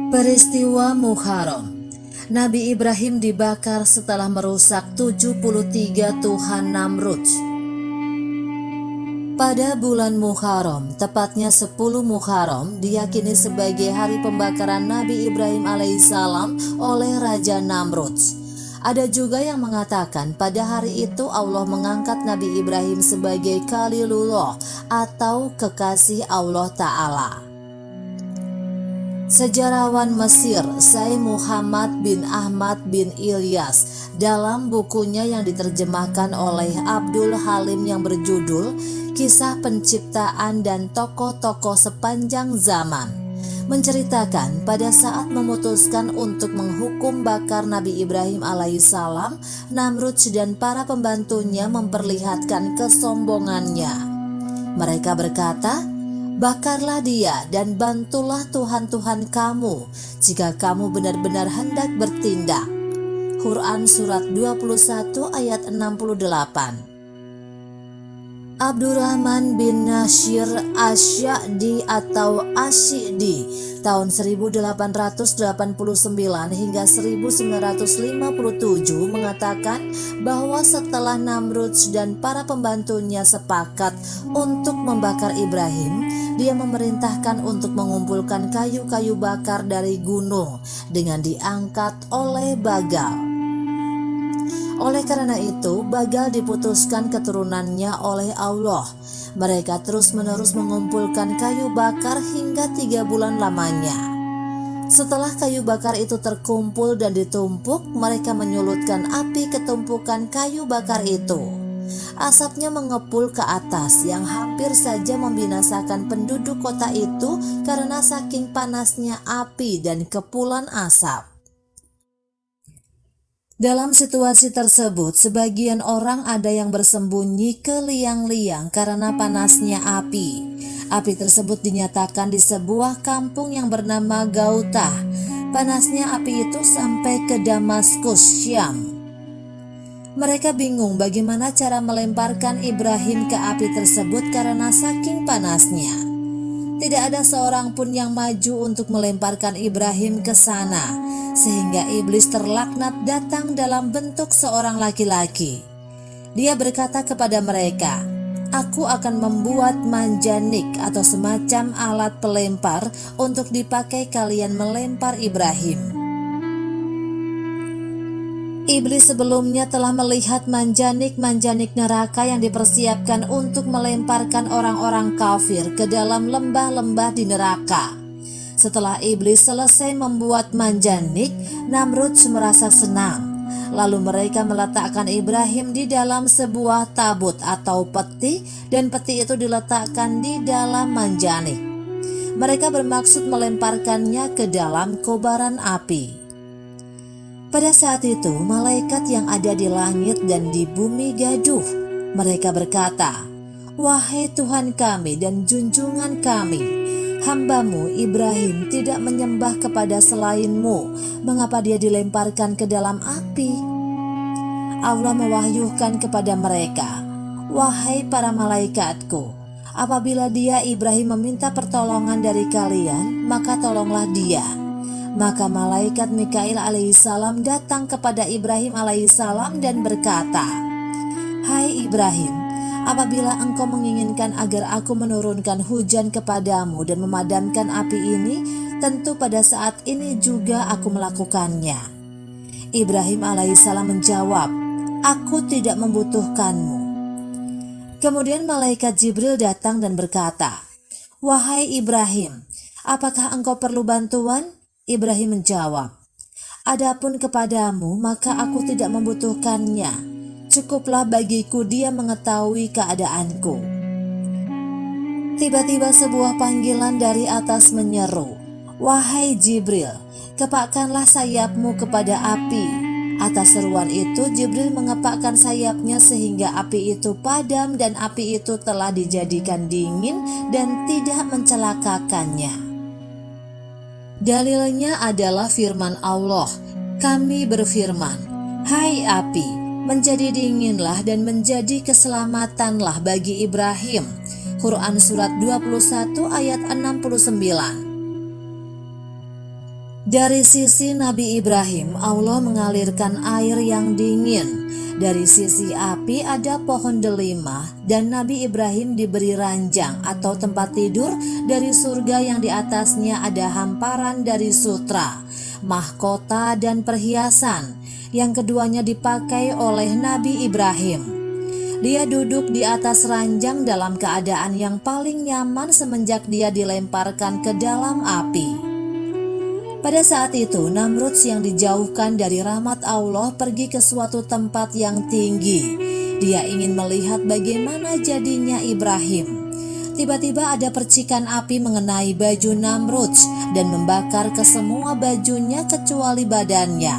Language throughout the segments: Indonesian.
Peristiwa Muharram. Nabi Ibrahim dibakar setelah merusak 73 Tuhan Namrud. Pada bulan Muharram, tepatnya 10 Muharram, diyakini sebagai hari pembakaran Nabi Ibrahim alaihissalam oleh Raja Namrud. Ada juga yang mengatakan pada hari itu Allah mengangkat Nabi Ibrahim sebagai Khalilullah atau kekasih Allah Ta'ala. Sejarawan Mesir Syekh Muhammad bin Ahmad bin Ilyas dalam bukunya yang diterjemahkan oleh Abdul Halim yang berjudul Kisah Penciptaan dan Tokoh-Tokoh Sepanjang Zaman menceritakan pada saat memutuskan untuk menghukum bakar Nabi Ibrahim alaihissalam, Namrud dan para pembantunya memperlihatkan kesombongannya. Mereka berkata, "Bakarlah dia dan bantulah Tuhan-Tuhan kamu jika kamu benar-benar hendak bertindak." Quran Surat 21 ayat 68. Abdurrahman bin Nasir Asy-Sya'di atau Asy-Sya'di tahun 1889 hingga 1957 mengatakan bahwa setelah Namrud dan para pembantunya sepakat untuk membakar Ibrahim, dia memerintahkan untuk mengumpulkan kayu-kayu bakar dari gunung dengan diangkat oleh Bagal. Oleh karena itu, Bagal diputuskan keturunannya oleh Allah. Mereka terus-menerus mengumpulkan kayu bakar hingga 3 bulan lamanya. Setelah kayu bakar itu terkumpul dan ditumpuk, mereka menyulutkan api ke tumpukan kayu bakar itu. Asapnya mengepul ke atas yang hampir saja membinasakan penduduk kota itu karena saking panasnya api dan kepulan asap. Dalam situasi tersebut, sebagian orang ada yang bersembunyi ke liang-liang karena panasnya api. Api tersebut dinyatakan di sebuah kampung yang bernama Gauta. Panasnya api itu sampai ke Damaskus, Syam. Mereka bingung bagaimana cara melemparkan Ibrahim ke api tersebut karena saking panasnya. Tidak ada seorang pun yang maju untuk melemparkan Ibrahim ke sana, sehingga iblis terlaknat datang dalam bentuk seorang laki-laki. Dia berkata kepada mereka, "Aku akan membuat manjanik atau semacam alat pelempar untuk dipakai kalian melempar Ibrahim." Iblis sebelumnya telah melihat manjanik-manjanik neraka yang dipersiapkan untuk melemparkan orang-orang kafir ke dalam lembah-lembah di neraka. Setelah iblis selesai membuat manjanik, Namrud merasa senang. Lalu mereka meletakkan Ibrahim di dalam sebuah tabut atau peti, dan peti itu diletakkan di dalam manjanik. Mereka bermaksud melemparkannya ke dalam kobaran api. Pada saat itu, malaikat yang ada di langit dan di bumi gaduh. Mereka berkata, "Wahai Tuhan kami dan junjungan kami, hamba-Mu Ibrahim tidak menyembah kepada selain-Mu. Mengapa dia dilemparkan ke dalam api?" Allah mewahyukan kepada mereka, "Wahai para malaikatku, apabila dia Ibrahim meminta pertolongan dari kalian, maka tolonglah dia." Maka malaikat Mikail alaihissalam datang kepada Ibrahim alaihissalam dan berkata, "Hai Ibrahim, apabila engkau menginginkan agar aku menurunkan hujan kepadamu dan memadamkan api ini, tentu pada saat ini juga aku melakukannya." Ibrahim alaihissalam menjawab, "Aku tidak membutuhkanmu." Kemudian malaikat Jibril datang dan berkata, "Wahai Ibrahim, apakah engkau perlu bantuan?" Ibrahim menjawab, "Adapun kepadamu, maka aku tidak membutuhkannya. Cukuplah bagiku dia mengetahui keadaanku." Tiba-tiba sebuah panggilan dari atas menyeru, "Wahai Jibril, kepakkanlah sayapmu kepada api." Atas seruan itu, Jibril mengepakkan sayapnya sehingga api itu padam dan api itu telah dijadikan dingin dan tidak mencelakakannya. Dalilnya adalah firman Allah. Kami berfirman, "Hai api, menjadi dinginlah dan menjadi keselamatanlah bagi Ibrahim." Quran Surat 21 ayat 69. Dari sisi Nabi Ibrahim, Allah mengalirkan air yang dingin. Dari sisi api ada pohon delima, dan Nabi Ibrahim diberi ranjang atau tempat tidur dari surga yang di atasnya ada hamparan dari sutra, mahkota dan perhiasan, yang keduanya dipakai oleh Nabi Ibrahim. Dia duduk di atas ranjang dalam keadaan yang paling nyaman semenjak dia dilemparkan ke dalam api. Pada saat itu, Namrud yang dijauhkan dari rahmat Allah pergi ke suatu tempat yang tinggi. Dia ingin melihat bagaimana jadinya Ibrahim. Tiba-tiba ada percikan api mengenai baju Namrud dan membakar ke semua bajunya kecuali badannya.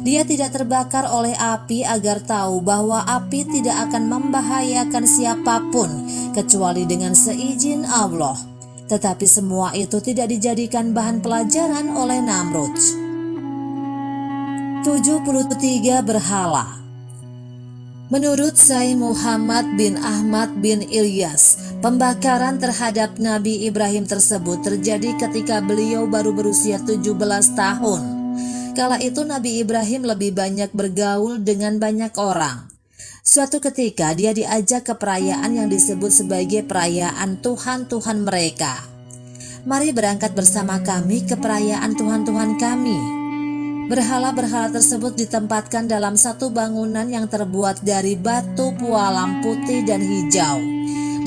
Dia tidak terbakar oleh api agar tahu bahwa api tidak akan membahayakan siapapun kecuali dengan seizin Allah. Tetapi semua itu tidak dijadikan bahan pelajaran oleh Namrud. 73 berhala. Menurut Syekh Muhammad bin Ahmad bin Ilyas, pembakaran terhadap Nabi Ibrahim tersebut terjadi ketika beliau baru berusia 17 tahun. Kala itu Nabi Ibrahim lebih banyak bergaul dengan banyak orang. Suatu ketika dia diajak ke perayaan yang disebut sebagai perayaan Tuhan-Tuhan mereka. Mari berangkat bersama kami ke perayaan Tuhan-Tuhan kami. Berhala-berhala tersebut ditempatkan dalam satu bangunan yang terbuat dari batu pualam putih dan hijau.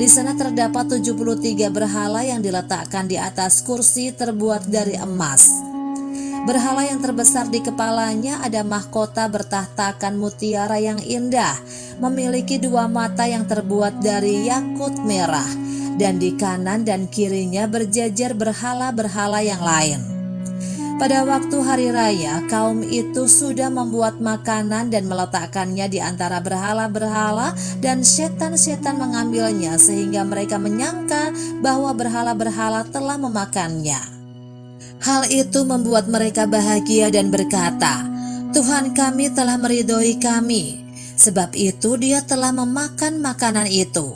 Di sana terdapat 73 berhala yang diletakkan di atas kursi terbuat dari emas. Berhala yang terbesar di kepalanya ada mahkota bertahtakan mutiara yang indah, memiliki 2 mata yang terbuat dari yakut merah, dan di kanan dan kirinya berjejer berhala-berhala yang lain. Pada waktu hari raya, kaum itu sudah membuat makanan dan meletakkannya di antara berhala-berhala, dan setan-setan mengambilnya sehingga mereka menyangka bahwa berhala-berhala telah memakannya. Hal itu membuat mereka bahagia dan berkata, "Tuhan kami telah meridhoi kami, sebab itu Dia telah memakan makanan itu."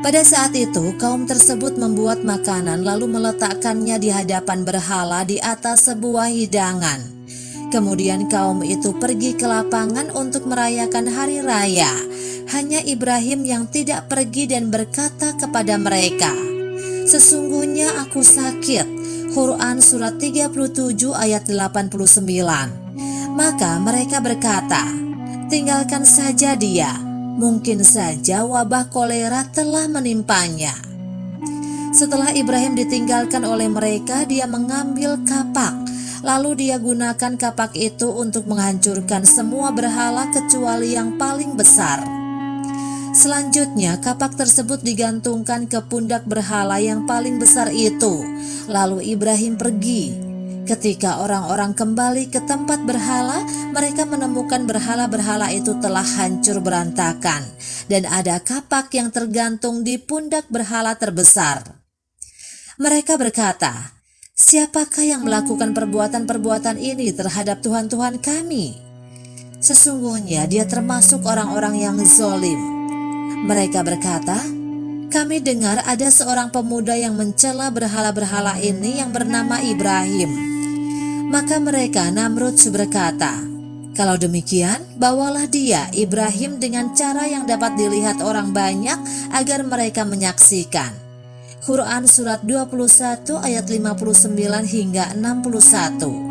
Pada saat itu, kaum tersebut membuat makanan lalu meletakkannya di hadapan berhala di atas sebuah hidangan. Kemudian kaum itu pergi ke lapangan untuk merayakan hari raya. Hanya Ibrahim yang tidak pergi dan berkata kepada mereka, "Sesungguhnya aku sakit." Quran surat 37 ayat 89. Maka mereka berkata, "Tinggalkan saja dia, mungkin saja wabah kolera telah menimpanya." Setelah Ibrahim ditinggalkan oleh mereka, dia mengambil kapak. Lalu dia gunakan kapak itu untuk menghancurkan semua berhala kecuali yang paling besar. Selanjutnya kapak tersebut digantungkan ke pundak berhala yang paling besar itu. Lalu Ibrahim pergi. Ketika orang-orang kembali ke tempat berhala, mereka menemukan berhala-berhala itu telah hancur berantakan, dan ada kapak yang tergantung di pundak berhala terbesar. Mereka berkata, "Siapakah yang melakukan perbuatan-perbuatan ini terhadap Tuhan-Tuhan kami? Sesungguhnya dia termasuk orang-orang yang zalim." Mereka berkata, "Kami dengar ada seorang pemuda yang mencela berhala-berhala ini yang bernama Ibrahim." Maka mereka, Namrud, berkata, "Kalau demikian, bawalah dia, Ibrahim, dengan cara yang dapat dilihat orang banyak agar mereka menyaksikan." Quran surat 21 ayat 59 hingga 61.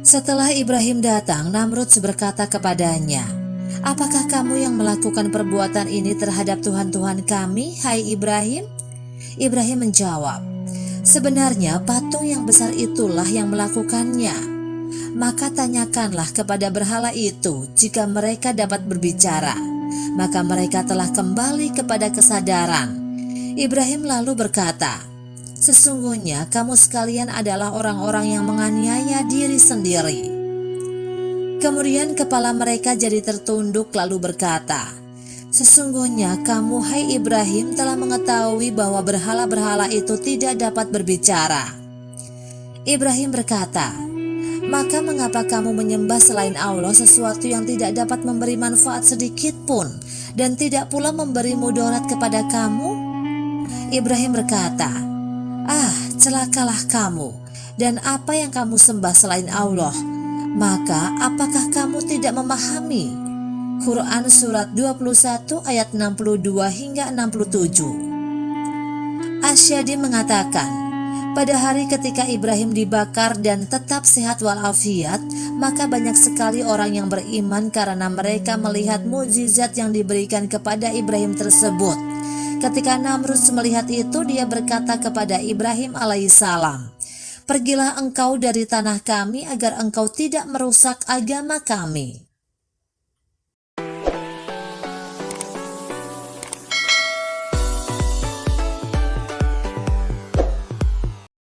Setelah Ibrahim datang, Namrud berkata kepadanya, "Apakah kamu yang melakukan perbuatan ini terhadap Tuhan-Tuhan kami, hai Ibrahim?" Ibrahim menjawab, "Sebenarnya patung yang besar itulah yang melakukannya." Maka tanyakanlah kepada berhala itu jika mereka dapat berbicara. Maka mereka telah kembali kepada kesadaran. Ibrahim lalu berkata, "Sesungguhnya kamu sekalian adalah orang-orang yang menganiaya diri sendiri." Kemudian kepala mereka jadi tertunduk lalu berkata, "Sesungguhnya kamu, hai Ibrahim, telah mengetahui bahwa berhala-berhala itu tidak dapat berbicara." Ibrahim berkata, "Maka mengapa kamu menyembah selain Allah sesuatu yang tidak dapat memberi manfaat sedikit pun dan tidak pula memberi mudarat kepada kamu?" Ibrahim berkata, "Ah, celakalah kamu. dan apa yang kamu sembah selain Allah, maka apakah kamu tidak memahami? Quran Surat 21 ayat 62 hingga 67. Asy'adi mengatakan, pada hari ketika Ibrahim dibakar dan tetap sehat walafiat, maka banyak sekali orang yang beriman karena mereka melihat mukjizat yang diberikan kepada Ibrahim tersebut. Ketika Namrud melihat itu, dia berkata kepada Ibrahim alaihissalam, "Pergilah engkau dari tanah kami agar engkau tidak merusak agama kami."